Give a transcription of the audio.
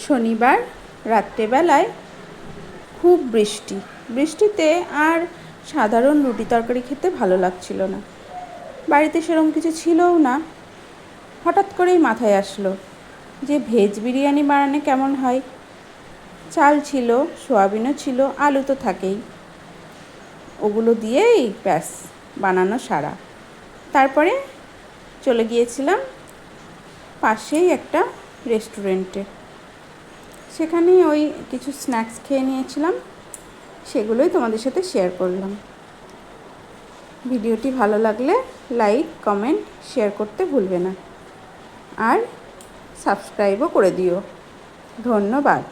শনিবার রাত্রেবেলায় খুব বৃষ্টিতে আর সাধারণ রুটি তরকারি খেতে ভালো লাগছিল না। বাড়িতে সেরকম কিছু ছিলও না। হঠাৎ করেই মাথায় আসলো যে ভেজ বিরিয়ানি বানানো কেমন হয়। চাল ছিল, সোয়াবিনও ছিল, আলু তো থাকেই, ওগুলো দিয়েই ব্যাস বানানো সারা। তারপরে চলে গিয়েছিলাম পাশেই একটা রেস্টুরেন্টে। সেখানে ওই কিছু স্ন্যাক্স খেয়ে নিয়েছিলাম, সেগুলোই তোমাদের সাথে শেয়ার করলাম। ভিডিওটি ভালো লাগলে লাইক, কমেন্ট, শেয়ার করতে ভুলবে না, আর সাবস্ক্রাইবও করে দিও। ধন্যবাদ।